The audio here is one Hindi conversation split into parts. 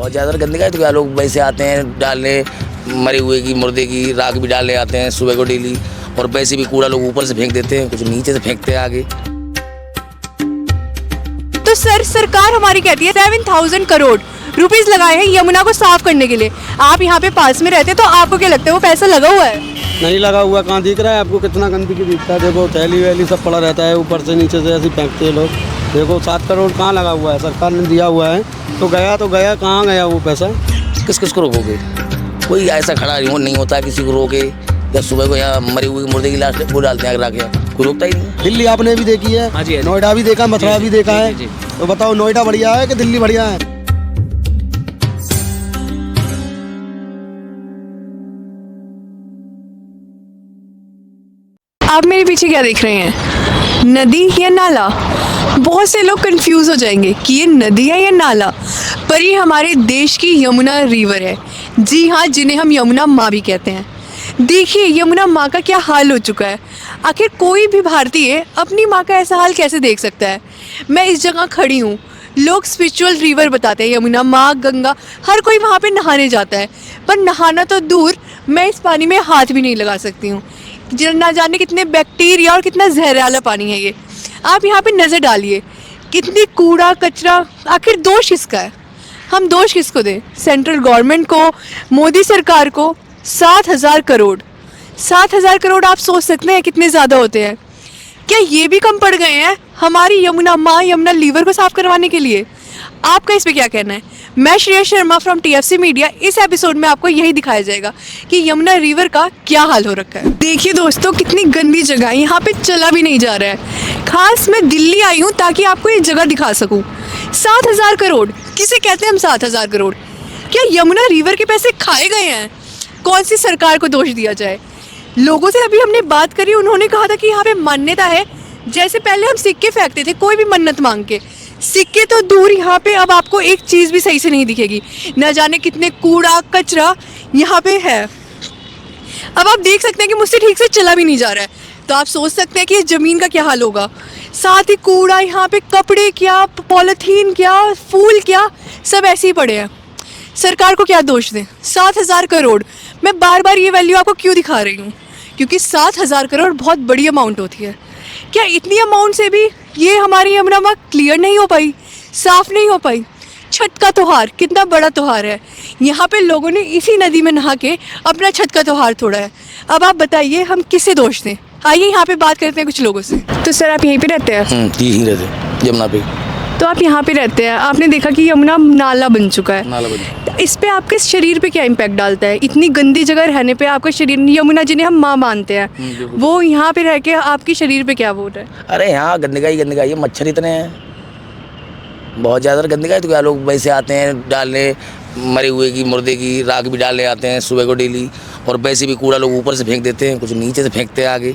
बहुत ज़्यादा गंदगी है। तो क्या लोग वैसे आते हैं डालने, मरे हुए की मुर्दे की राख भी डालने आते हैं सुबह को डेली, और वैसे भी कूड़ा लोग ऊपर से फेंक देते हैं, कुछ नीचे से फेंकते हैं आगे। तो सरकार हमारी कहती है 7,000 करोड़ रुपीस लगाए हैं यमुना को साफ करने के लिए। आप यहाँ पे पास में रहते हैं तो आपको क्या लगता है वो पैसा लगा हुआ है? नहीं लगा हुआ, कहाँ दिख रहा है आपको? कितना गंदगी दिखता है। देखो थैली वैली सब पड़ा रहता है, ऊपर से नीचे से ऐसे फेंकते हैं लोग। देखो 7 करोड़ कहाँ लगा हुआ है, सरकार ने दिया हुआ है तो गया कहाँ गया वो पैसा? किस किस को रोकोगे? कोई ऐसा खड़ा नहीं होता किसी को रोके। जब सुबह को यहाँ मरी हुई मुर्दे की लाश वो डालते हैं आगे, कोई रोकता ही नहीं। दिल्ली आपने भी देखी है, नोएडा भी देखा, मथुरा भी देखा है, तो बताओ नोएडा बढ़िया है कि दिल्ली बढ़िया है? आप मेरे पीछे क्या देख रहे हैं, नदी या नाला? बहुत से लोग कंफ्यूज हो जाएंगे कि ये नदी है या नाला, पर ये हमारे देश की यमुना रिवर है। जी हाँ, जिन्हें हम यमुना माँ भी कहते हैं। देखिए यमुना माँ का क्या हाल हो चुका है। आखिर कोई भी भारतीय अपनी माँ का ऐसा हाल कैसे देख सकता है? मैं इस जगह खड़ी हूँ, लोग स्पिरिचुअल रिवर बताते हैं, यमुना माँ, गंगा, हर कोई वहाँ पे नहाने जाता है, पर नहाना तो दूर, मैं इस पानी में हाथ भी नहीं लगा सकती हूँ। ना जाने कितने बैक्टीरिया और कितना जहरीला पानी है ये। आप यहाँ पे नज़र डालिए, कितनी कूड़ा कचरा। आखिर दोष किसका है? हम दोष किसको दें? सेंट्रल गवर्नमेंट को, मोदी सरकार को। 7,000 करोड़, 7,000 करोड़ आप सोच सकते हैं कितने ज़्यादा होते हैं? क्या ये भी कम पड़ गए हैं हमारी यमुना माँ, यमुना लीवर को साफ करवाने के लिए? आपका इस पे क्या कहना है? मैं Shreya Sharma from TFC media. इस एपिसोड में आपको यही दिखाया जाएगा कि यमुना रिवर का क्या हाल हो रखा है। देखिए दोस्तों, कितनी गंदी जगह है, यहाँ पे चला भी नहीं जा रहा है। खास मैं दिल्ली आई हूँ ताकि आपको ये जगह दिखा सकूँ। 7,000 करोड़ किसे कहते हैं हम? 7,000 करोड़ क्या यमुना रिवर के पैसे खाए गए हैं? कौन सी सरकार को दोष दिया जाए? लोगों से अभी हमने बात करी, उन्होंने कहा था कि यहाँ पे मान्यता है, जैसे पहले हम सिक्के फेंकते थे कोई भी मन्नत मांग के, सिक्के तो दूर, यहाँ पे अब आपको एक चीज़ भी सही से नहीं दिखेगी। न जाने कितने कूड़ा कचरा यहाँ पे है। अब आप देख सकते हैं कि मुझसे ठीक से चला भी नहीं जा रहा है, तो आप सोच सकते हैं कि इस ज़मीन का क्या हाल होगा। साथ ही कूड़ा यहाँ पे, कपड़े क्या, पॉलीथीन क्या, फूल क्या, सब ऐसे ही पड़े हैं। सरकार को क्या दोष दें? 7,000 करोड़, मैं बार बार ये वैल्यू आपको क्यों दिखा रही हूँ? क्योंकि 7,000 करोड़ बहुत बड़ी अमाउंट होती है। क्या इतनी अमाउंट से भी ये हमारी यमुना माँ क्लियर नहीं हो पाई, साफ नहीं हो पाई? छठ का त्यौहार कितना बड़ा त्यौहार है, यहाँ पे लोगों ने इसी नदी में नहा के अपना छठ का त्यौहार तोड़ा है। अब आप बताइए हम किसे दोष दें? आइए यहाँ पे बात करते हैं कुछ लोगों से। तो सर आप यहीं पे रहते हैं? यहीं रहते हैं, यमुना पे। तो आप यहाँ पे रहते हैं, आपने देखा कि यमुना नाला बन चुका है, नाला बन। इस पे आपके शरीर पे क्या इम्पैक्ट डालता है? इतनी गंदी जगह रहने पे आपका शरीर, यमुना जिन्हें हम माँ मानते हैं, वो यहाँ पे रह के आपकी शरीर पे क्या वो है? अरे यहाँ गंदगी है, मच्छर इतने हैं, बहुत ज़्यादा गंदगी है। तो क्या लोग वैसे आते हैं डालने, मरे हुए की मुर्दे की राख भी डालने आते हैं सुबह को डेली, और वैसे भी कूड़ा लोग ऊपर से फेंक देते हैं, कुछ नीचे से फेंकते हैं आगे।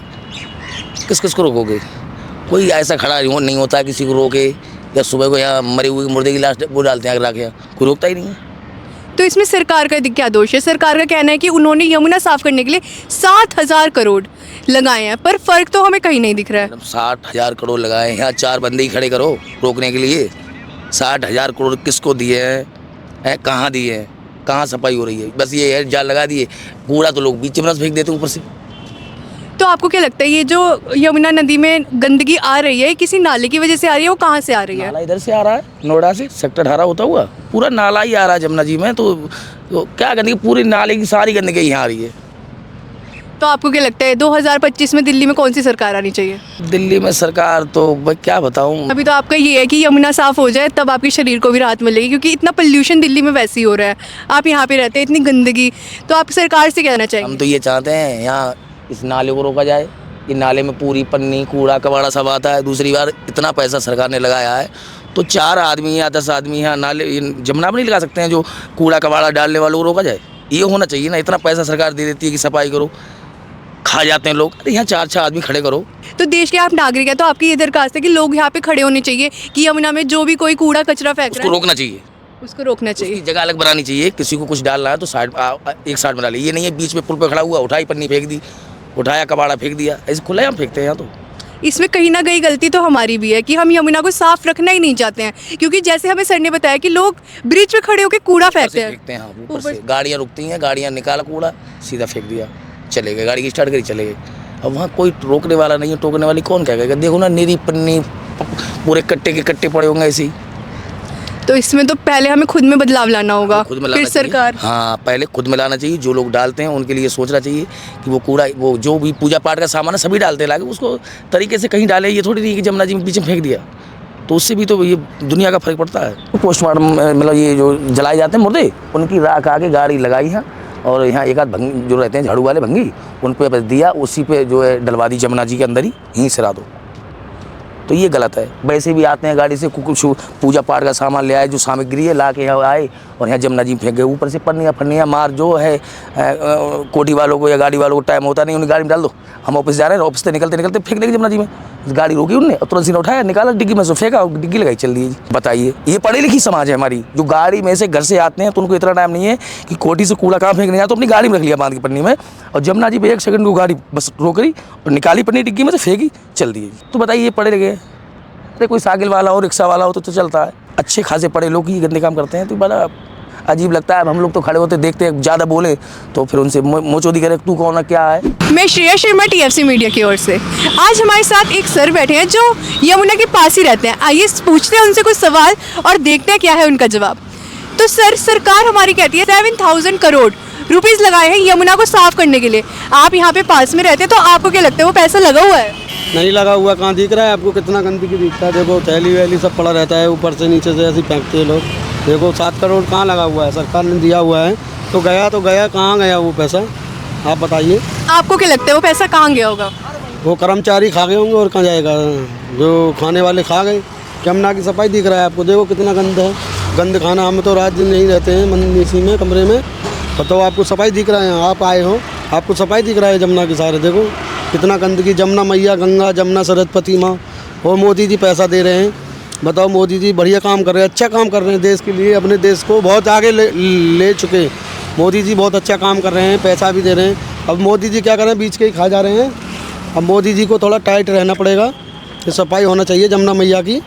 किस किस को रोकोगे? कोई ऐसा खड़ा नहीं होता किसी को रोके। जब सुबह को यहाँ मरी हुई मुर्दे की लाश वो डालते हैं आगे, कोई रोकता ही नहीं है। तो इसमें सरकार का क्या दोष है? सरकार का कहना है कि उन्होंने यमुना साफ करने के लिए 7,000 करोड़ लगाए हैं, पर फर्क तो हमें कहीं नहीं दिख रहा है। 60,000 करोड़ लगाए हैं, यहाँ 4 बंदे ही खड़े करो रोकने के लिए। 60,000 करोड़ किसको दिए हैं, कहाँ दिए हैं, कहाँ सफाई हो रही है? बस ये है, जाल लगा दिए, कूड़ा तो लोग बीच में फेंक देते हैं ऊपर से। तो आपको क्या लगता है ये जो यमुना नदी में गंदगी आ रही है, किसी नाले की वजह से आ रही है? वो कहाँ से आ रही है? नाला इधर से आ रहा है, नोएडा से, सेक्टर 18 होता हुआ पूरा नाला ही आ रहा है जमुना जी में। तो क्या गंदगी, पूरी नाले की सारी गंदगी यहाँ आ रही है। तो आपको क्या लगता है 2025 में दिल्ली में कौन सी सरकार आनी चाहिए? दिल्ली में सरकार तो मैं क्या बताऊँ। अभी तो आपका ये है कि यमुना साफ हो जाए तब आपके शरीर को भी राहत मिलेगी, क्योंकि इतना पोल्यूशन दिल्ली में वैसे ही हो रहा है। आप यहाँ पे रहते हैं, इतनी गंदगी, तो आप सरकार से कहना चाहेंगे? हम तो ये चाहते हैं यहाँ इस नाले को रोका जाए। ये नाले में पूरी पन्नी कूड़ा कबाड़ा सब आता है। दूसरी बार इतना पैसा सरकार ने लगाया है, तो 4 आदमी या 10 आदमी यहाँ नाले जमुना में नहीं लगा सकते हैं जो कूड़ा कबाड़ा डालने वालों को रोका जाए? ये होना चाहिए ना। इतना पैसा सरकार दे देती है कि सफाई करो, खा जाते हैं लोग। अरे यहाँ 4-6 आदमी खड़े करो। तो देश के आप नागरिक हैं, तो आपकी ये दरखास्त है कि लोग यहाँ पे खड़े होने चाहिए कि यमुना में जो भी कोई कूड़ा कचरा फेंक रहा है उसको रोकना चाहिए, उसको रोकना चाहिए। जगह अलग बनानी चाहिए। किसी को कुछ डालना है तो एक साइड बना ले। ये नहीं है बीच में पुल पे खड़ा हुआ, उठाई पन्नी फेंक दी, उठाया कबाड़ा फेंक दिया, ऐसे खुला हम फेंकते हैं यहाँ। तो इसमें कहीं ना कहीं गलती तो हमारी भी है कि हम यमुना को साफ रखना ही नहीं चाहते हैं, क्योंकि जैसे हमें सर ने बताया कि लोग ब्रिज पे खड़े होकर कूड़ा फेंकते हैं। हाँ, ऊपर से गाड़ियाँ रुकती हैं, गाड़ियाँ निकाला कूड़ा सीधा फेंक दिया, चले गए, गाड़ी की स्टार्ट करी चले गए। अब वहाँ कोई रोकने वाला नहीं है, टोकने वाली कौन क्या कहेगा। देखो ना, नीरी पन्नी पूरे कट्टे के कट्टे पड़े होंगे ऐसे ही। तो इसमें तो पहले हमें खुद में बदलाव लाना होगा, खुद में फिर लाना चाहिए। सरकार। हाँ, पहले खुद में लाना चाहिए। जो लोग डालते हैं उनके लिए सोचना चाहिए कि वो कूड़ा, वो जो भी पूजा पाठ का सामान है सभी डालते हैं, लाके उसको तरीके से कहीं डाले। ये थोड़ी नहीं कि जमुना जी में बीच में फेंक दिया, तो उससे भी तो ये दुनिया का फर्क पड़ता है। पोस्टमार्टम मतलब ये जो जलाए जाते हैं मुर्दे, उनकी राख आके गाड़ी लगाई है और यहाँ एक आध भंगी जो रहते हैं झाड़ू वाले भंगी, उन पे बस दिया, उसी पे जो है डलवा दी जमुना जी के अंदर ही, यहीं सिरा दो। तो ये गलत है। वैसे भी आते हैं गाड़ी से, कुछ पूजा पाठ का सामान ले आए, जो सामग्री है ला के यहाँ आए और यहाँ जमुना जी में फेंक गए। ऊपर से पन्नियाँ फन्नियाँ मार जो है कोठी वालों को या गाड़ी वालों को टाइम होता नहीं, उन्हें गाड़ी में डाल दो। हम ऑफिस जा रहे हैं, ऑफिस से निकलते निकलते फेंक देंगे जमुना जी में। गाड़ी रोकी उनने और तुरंत सीना उठाया, निकाला डिग्गी में से, फेंका, डिग्गी लगाई, चल दी। बताइए, ये पढ़ी लिखी समाज है हमारी। जो गाड़ी में से घर से आते हैं तो उनको इतना टाइम नहीं है कि कोठी से कूड़ा कहाँ फेंकने जाए, तो अपनी गाड़ी में रख लिया बांध की पन्नी में, और जमुना जी पे 1 सेकंड को गाड़ी बस रोक रही और निकाली पन्नी डिग्गी में से, फेंकी, चल दी। तो बताइए, ये पढ़े लिखे? अरे कोई साइकिल वाला हो, रिक्शा वाला हो तो चलता है। अच्छे खासे पढ़े लोग ही गंदे काम करते हैं, तो बड़ा अजीब लगता है। हम लोग तो खड़े होते देखते हैं, ज़्यादा बोले तो फिर उनसे मोचोदी करे, तू कौन है, क्या है। मैं श्रेया शर्मा, TFC मीडिया की ओर से। आज हमारे साथ एक सर बैठे हैं जो यमुना के पास ही रहते हैं। आइए पूछते हैं उनसे कुछ सवाल और देखते हैं क्या है उनका जवाब। तो सर, सरकार हमारी कहती है 7000 करोड़ रुपीज़ लगाए हैं यमुना को साफ करने के लिए। आप यहाँ पे पास में रहते हैं, तो आपको क्या लगता है वो पैसा लगा हुआ है? नहीं लगा हुआ, कहाँ दिख रहा है आपको? कितना गंदगी दिखता है। देखो थैली वैली सब पड़ा रहता है, ऊपर से नीचे से ऐसे फेंकते हैं लोग। देखो 7 करोड़ कहाँ लगा हुआ है, सरकार ने दिया हुआ है। तो गया कहाँ गया वो पैसा, आप बताइए। आपको क्या लगता है वो पैसा कहाँ गया होगा? वो कर्मचारी खा गए होंगे, और कहाँ जाएगा? जो खाने वाले खा गए। यमुना की सफाई दिख रहा है आपको, देखो कितना गंद है। गंद खाना, हम तो रात दिन नहीं रहते हैं मन इसी में कमरे में, बताओ आपको सफाई दिख रहा है। आप आए हो, आपको सफाई दिख रहा है जमुना की सारे। देखो कितना गंदगी, जमुना मैया, गंगा जमुना सरस्वती माँ, और मोदी जी पैसा दे रहे हैं। बताओ, मोदी जी बढ़िया काम कर रहे हैं, अच्छा काम कर रहे हैं देश के लिए, अपने देश को बहुत आगे ले चुके। मोदी जी बहुत अच्छा काम कर रहे हैं, पैसा भी दे रहे हैं। अब मोदी जी क्या कर रहे हैं, बीच के ही खा जा रहे हैं। अब मोदी जी को थोड़ा टाइट रहना पड़ेगा, ये सफाई होना चाहिए जमुना मैया की।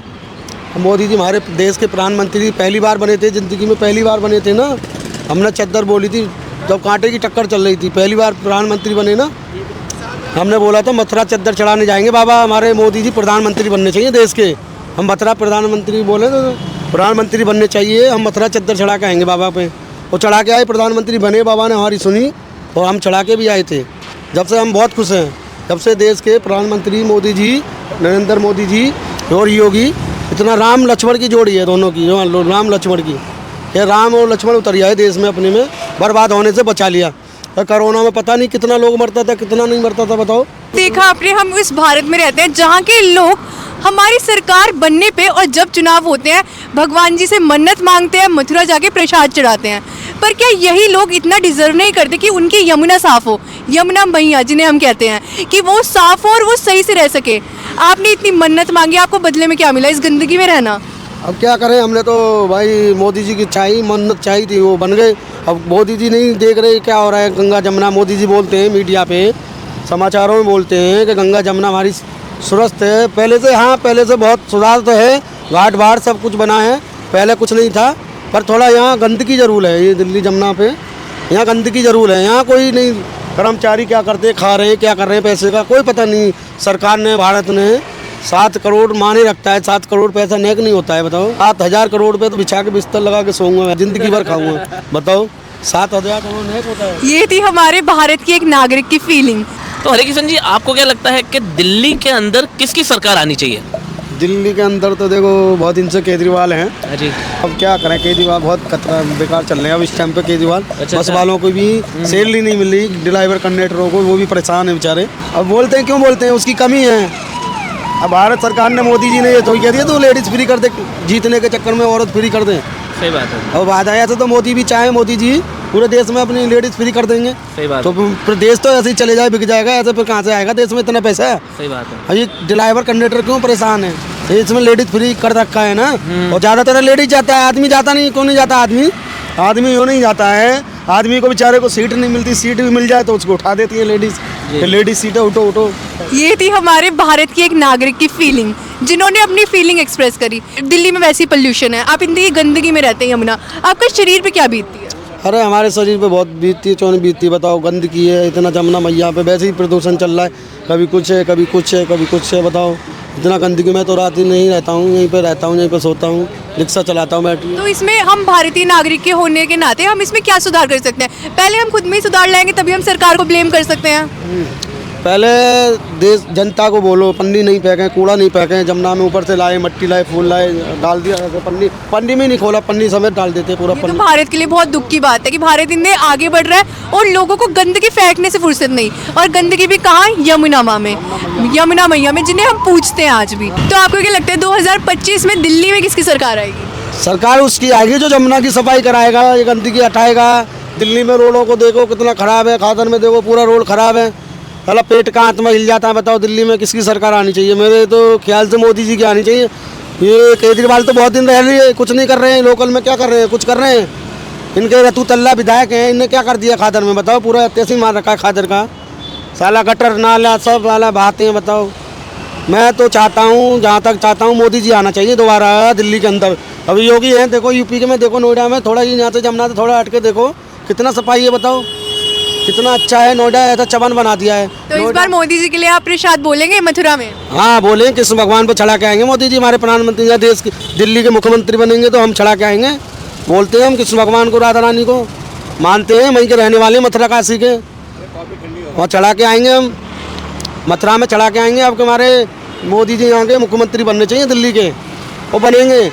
मोदी जी हमारे देश के प्रधानमंत्री पहली बार बने थे, ज़िंदगी में पहली बार बने थे ना। हमने चद्दर बोली थी जब कांटे की टक्कर चल रही थी, पहली बार प्रधानमंत्री बने ना। हमने बोला था मथुरा चद्दर चढ़ाने जाएंगे बाबा, हमारे मोदी जी प्रधानमंत्री बनने चाहिए देश के। हम मथुरा प्रधानमंत्री बोले तो प्रधानमंत्री बनने चाहिए, हम मथुरा चद्दर चढ़ा के आएंगे बाबा पे। वो चढ़ा के आए, प्रधानमंत्री बने, बाबा ने हमारी सुनी और हम चढ़ा के भी आए थे। जब से हम बहुत खुश हैं, जब से देश के प्रधानमंत्री मोदी जी, नरेंद्र मोदी जी और योगी, इतना राम लक्ष्मण की जोड़ी है दोनों की, राम लक्ष्मण की। ये राम और लक्ष्मण उतर आए देश में, अपने में बर्बाद होने से बचा लिया। और कोरोना में पता नहीं कितना लोग मरता था, कितना नहीं मरता था, बताओ। देखा आपने, हम इस भारत में रहते हैं जहाँ के लोग हमारी सरकार बनने पे और जब चुनाव होते हैं भगवान जी से मन्नत मांगते हैं, मथुरा जाके प्रसाद चढ़ाते हैं। पर क्या यही लोग इतना डिजर्व नहीं करते कि उनकी यमुना साफ हो, यमुना मैया जिन्हें हम कहते हैं, कि वो साफ हो और वो सही से रह सके? आपने इतनी मन्नत मांगी, आपको बदले में क्या मिला? इस गंदगी में रहना। अब क्या करें, हमने तो भाई मोदी जी की चाहिए, मन्नत चाहिए थी, वो बन गए। अब मोदी जी नहीं देख रहे क्या हो रहा है गंगा जमुना। मोदी जी बोलते हैं मीडिया पे, समाचारों में बोलते हैं कि गंगा जमुना हमारी सुरस्त है पहले से। हाँ, पहले से बहुत सुधार तो है, घाट बाढ़ सब कुछ बना है, पहले कुछ नहीं था। पर थोड़ा यहाँ गंदगी ज़रूर है, ये दिल्ली जमुना पे यहाँ गंदगी ज़रूर है। यहाँ कोई नहीं, कर्मचारी क्या करते, खा रहे हैं, क्या कर रहे हैं, पैसे का कोई पता नहीं। सरकार ने, भारत ने 7 करोड़ माने रखता है, 7 करोड़ पैसा नेक नहीं होता है, बताओ। 7000 करोड़ पे तो बिछा के बिस्तर लगा के सोऊंगा, जिंदगी भर खाऊंगा, बताओ। 7000 करोड़ नेक होता है। ये थी हमारे भारत की एक नागरिक की फीलिंग। तो हरे किशन जी, आपको क्या लगता है कि दिल्ली के अंदर किसकी सरकार आनी चाहिए? दिल्ली के अंदर तो देखो बहुत दिन से केजरीवाल हैं जी। अब क्या करें, केजरीवाल बहुत खतरा बेकार चल रहे हैं अब इस टाइम पे केजरीवाल। अच्छा, बस वालों को भी सैलरी नहीं मिल रही, ड्राइवर कंडक्टरों को, वो भी परेशान है बेचारे। अब बोलते हैं, क्यों बोलते हैं, उसकी कमी है। अब भारत सरकार ने, मोदी जी ने ये थोड़ी कह दिया तो लेडीज़ फ्री कर दे, जीतने के चक्कर में औरत फ्री कर दें। सही बात है। अब बात आया तो मोदी भी चाहे, मोदी जी पूरे देश में अपनी लेडीज़ फ्री कर देंगे। सही बात तो फिर देश तो ऐसे ही चले जाए, बिक जाएगा ऐसे, फिर कहाँ से आएगा देश में इतना पैसा है। सही बात है। और ये ड्राइवर कंडक्टर क्यों परेशान है, इसमें लेडीज़ फ्री कर रखा है ना। और ज़्यादातर लेडीज़ जाता है, आदमी जाता नहीं। क्यों नहीं जाता आदमी? आदमी क्यों नहीं जाता है? आदमी को बेचारे को सीट नहीं मिलती, सीट भी मिल जाए तो उसको उठा देती है लेडीज़। कि लेडीज सीट है, उठो उठो। ये थी हमारे भारत की एक नागरिक की फीलिंग, जिन्होंने अपनी फीलिंग एक्सप्रेस करी। दिल्ली में वैसी पोल्यूशन है, आप इतनी गंदगी में रहते हैं यमुना, आपका शरीर पे क्या बीतती है? अरे हमारे शरीर पे बहुत बीतती है, क्यों नहीं बीतती बताओ। गंदगी है इतना, जमुना मैया पे वैसे ही प्रदूषण चल रहा है, कभी कुछ है कभी कुछ है कभी कुछ है, बताओ इतना गंदगी। मैं तो रात दिन नहीं रहता हूँ, यहीं पे रहता हूँ, यहीं पे सोता हूँ, रिक्शा चलाता हूँ बैठ के। तो इसमें हम भारतीय नागरिक के होने के नाते हम इसमें क्या सुधार कर सकते हैं? पहले हम खुद में ही सुधार लाएंगे तभी हम सरकार को ब्लेम कर सकते हैं। पहले देश जनता को बोलो पन्नी नहीं फेंकें, कूड़ा नहीं फेंकें जमुना में, ऊपर से लाए मट्टी लाए फूल लाए डाल दिया, ऐसे पन्नी में नहीं खोला, पन्नी समेत डाल देते पूरा ये तो पन्नी। भारत के लिए बहुत दुख की बात है कि भारत इतने आगे बढ़ रहा है और लोगों को गंदगी फेंकने से फुर्सत नहीं, और गंदगी भी कहाँ? यमुना माँ में, यमुना मैया में, जिन्हें हम पूछते हैं आज भी। तो आपको क्या लगता है 2025 में दिल्ली में किसकी सरकार आएगी? सरकार उसकी आएगी जो जमुना की सफाई कराएगा, ये गंदगी हटाएगा। दिल्ली में रोडों को देखो कितना खराब है, खादर में देखो पूरा रोड खराब है, साला पेट का आत्मा हिल जाता है। बताओ दिल्ली में किसकी सरकार आनी चाहिए? मेरे तो ख्याल से मोदी जी की आनी चाहिए। ये केजरीवाल तो बहुत दिन रह रही है, कुछ नहीं कर रहे हैं, लोकल में क्या कर रहे हैं? कुछ कर रहे हैं? इनके रतू तल्ला विधायक हैं, इनने क्या कर दिया खादर में? बताओ पूरा तहसील मार रखा है खादर का, साला गटर नाला सब साला बहाते हैं। बताओ मैं तो चाहता हूँ, जहाँ तक चाहता हूँ मोदी जी आना चाहिए दोबारा दिल्ली के अंदर। अभी योगी हैं, देखो यूपी के में देखो, नोएडा में थोड़ा ही यहाँ से जमुना से थोड़ा हट के देखो कितना सफाई है, बताओ कितना अच्छा है। नोएडा ऐसा चमन बना दिया है। तो इस बार मोदी जी के लिए आप प्रसाद बोलेंगे मथुरा में? हाँ बोलें, कृष्ण भगवान पे चढ़ा के आएंगे मोदी जी, हमारे प्रधानमंत्री या देश के दिल्ली के मुख्यमंत्री बनेंगे तो हम चढ़ा के आएंगे। बोलते हैं हम कृष्ण भगवान को, राधा रानी को मानते हैं, वहीं के रहने वाले मथुरा काशी के, वहाँ चढ़ा के आएंगे हम, मथुरा में चढ़ा के आएंगे। आपके हमारे मोदी जी यहाँ के मुख्यमंत्री बनने चाहिए दिल्ली के, वो बनेंगे।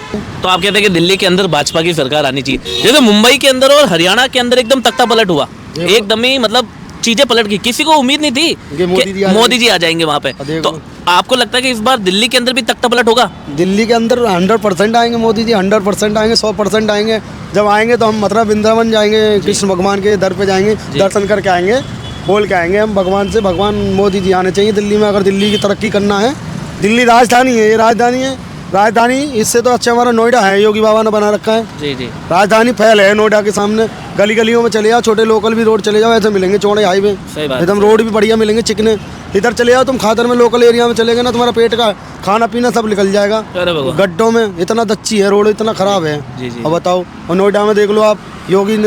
तो आप कहते हैं कि दिल्ली के अंदर भाजपा की सरकार आनी चाहिए। जैसे मुंबई के अंदर और हरियाणा के अंदर एकदम तख्ता पलट हुआ, एकदम ही मतलब चीजें पलट गई, किसी को उम्मीद नहीं थी कि मोदी जी आ जाएंगे वहाँ पे। तो आपको लगता है कि इस बार दिल्ली के अंदर भी तख्ता पलट होगा? दिल्ली के अंदर 100% आएंगे मोदी जी, 100% आएंगे, 100% आएंगे। जब आएंगे तो हम मथुरा वृंदावन जाएंगे, कृष्ण भगवान के दर पे जाएंगे, दर्शन करके आएंगे, बोल के आएंगे हम भगवान से, भगवान मोदी जी आने चाहिए दिल्ली में। अगर दिल्ली की तरक्की करना है, दिल्ली राजधानी है, ये राजधानी है, राजधानी इससे तो अच्छा हमारा नोएडा है, योगी बाबा ने बना रखा है। जी जी, राजधानी फैल है नोएडा के सामने, गली गलियों में चले जाओ, छोटे लोकल भी रोड चले जाओ, ऐसे मिलेंगे चौड़े हाईवे, सही बात, एकदम रोड भी बढ़िया मिलेंगे चिकने। इधर चले जाओ तुम खादर में, लोकल एरिया में चलेंगे ना, तुम्हारा पेट का खाना पीना सब निकल जाएगा। अरे भगवान, गड्ढों में इतना दच्ची है रोड, इतना खराब है। जी जी, अब बताओ, और नोएडा में देख लो आप, योगी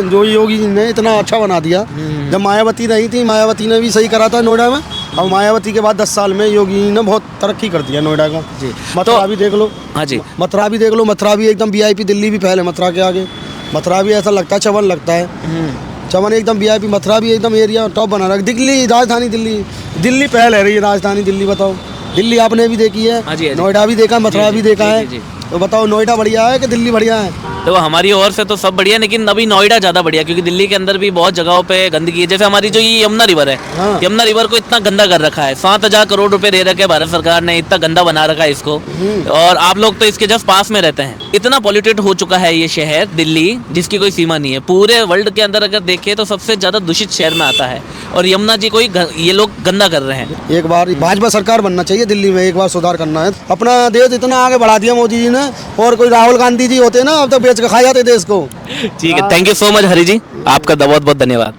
जी ने इतना अच्छा बना दिया। जब मायावती रही थी, मायावती ने भी सही करा था नोएडा में, अब मायावती के बाद 10 साल में योगी ने बहुत तरक्की कर दिया नोएडा का। जी, मथुरा भी देख लो। हाँ जी, मथुरा भी देख लो, मथुरा भी एकदम VIP, दिल्ली भी फैल है मथुरा के आगे। मथुरा भी ऐसा लगता है चमन लगता है, चमन एकदम VIP। मथुरा भी एकदम एरिया टॉप बना रहा है। दिल्ली राजधानी, दिल्ली पहल है रही राजधानी दिल्ली। बताओ दिल्ली आपने भी देखी है, नोएडा भी देखा, मथुरा भी देखा है, तो बताओ नोएडा बढ़िया है कि दिल्ली बढ़िया है? तो हमारी ओर से तो सब बढ़िया, लेकिन अभी नोएडा ज़्यादा बढ़िया, क्योंकि दिल्ली के अंदर भी बहुत जगहों पे गंदगी है। जैसे हमारी जो ये यमुना रिवर है, हाँ। यमुना रिवर को इतना गंदा कर रखा है, 7,000 करोड़ रुपए दे रखे भारत सरकार ने, इतना गंदा बना रखा है इसको। और आप लोग तो इसके जस्ट पास में रहते हैं। इतना पॉल्यूटेड हो चुका है ये शहर दिल्ली, जिसकी कोई सीमा नहीं है। पूरे वर्ल्ड के अंदर अगर देखें तो सबसे ज़्यादा दूषित शहर में आता है, और यमुना जी को ये लोग गंदा कर रहे हैं। एक बार भाजपा सरकार बनना चाहिए दिल्ली में, एक बार सुधार करना है। अपना देश इतना आगे बढ़ा दिया मोदी जी ने, और कोई राहुल गांधी जी होते ना, अब तो बेच के खा जाते देश को। ठीक है, थैंक यू सो मच हरी जी, आपका बहुत बहुत धन्यवाद।